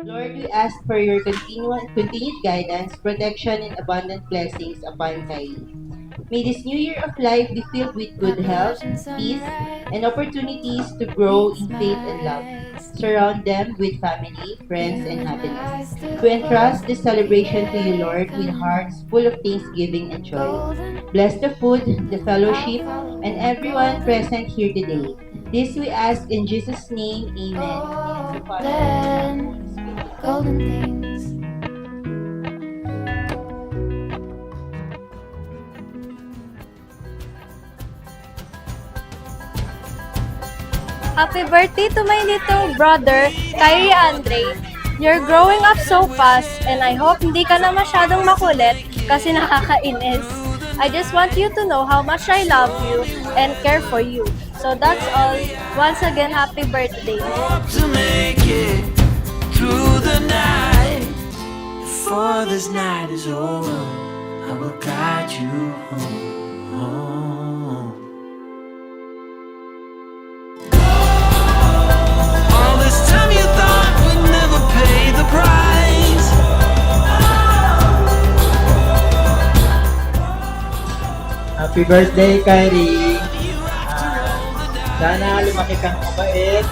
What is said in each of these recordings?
Lord, we ask for your continued guidance, protection, and abundant blessings upon Kylie. May this new year of life be filled with good health, peace, and opportunities to grow in faith and love. Surround them with family, friends, and happiness. We entrust this celebration to you, Lord, with hearts full of thanksgiving and joy. Bless the food, the fellowship, and everyone present here today. This we ask in Jesus' name, Amen. Golden things. Happy birthday to my little brother, Kyrie Andre. You're growing up so fast and I hope hindi ka na masyadong makulit kasi nakakainis. I just want you to know how much I love you and care for you. So that's all. Once again, happy birthday. Hope to make it through the night. Before this night is over, I will guide you home. All this time you thought we'd never pay the price. Happy birthday, Kyrie! Sana lumaki kang mabait.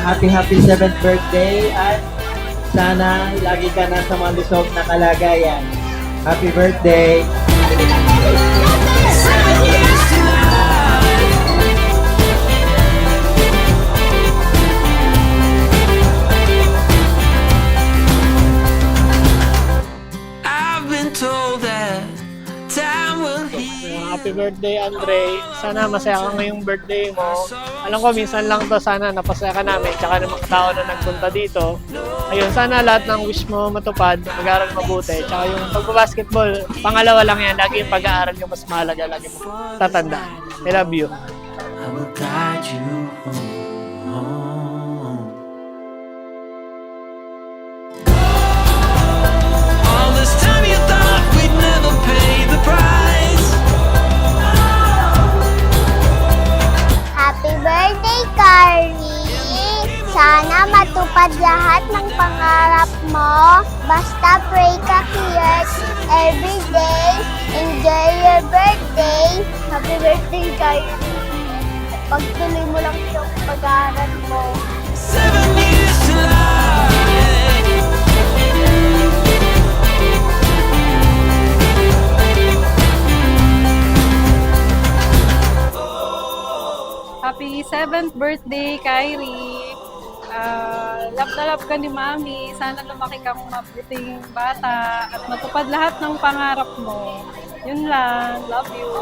Happy 7th birthday at sana lagi ka nasa malusog na kalagayan. Happy birthday! 7 years to life. I've been told that time will heal. Happy birthday, Andre. Sana masaya ka ngayong birthday mo. Alam ko, minsan lang to. Sana napasaya ka namin. Tsaka ng mga tao na nagpunta dito. Ayun, sana lahat ng wish mo matupad. Mag-aaral mabuti. Tsaka yung pagbabasketball, pangalawa lang yan. Lagi yung pag-aaral yung mas mahalaga. Lagi mo tatandaan. I love you. I will guide you home. All this time you thought we'd never pay the price. Happy birthday, Kyrie! Sana matupad lahat ng pangarap mo. Basta pray ka here every day. Enjoy your birthday. Happy birthday, Kyrie! Pagtuloy mo lang yung pag-aaral mo. 7 years to life. Happy 7th birthday, Kyrie. Love na love ka ni Mami. Sana lumaki kang mabuting bata at matupad lahat ng pangarap mo. Yun lang. Love you.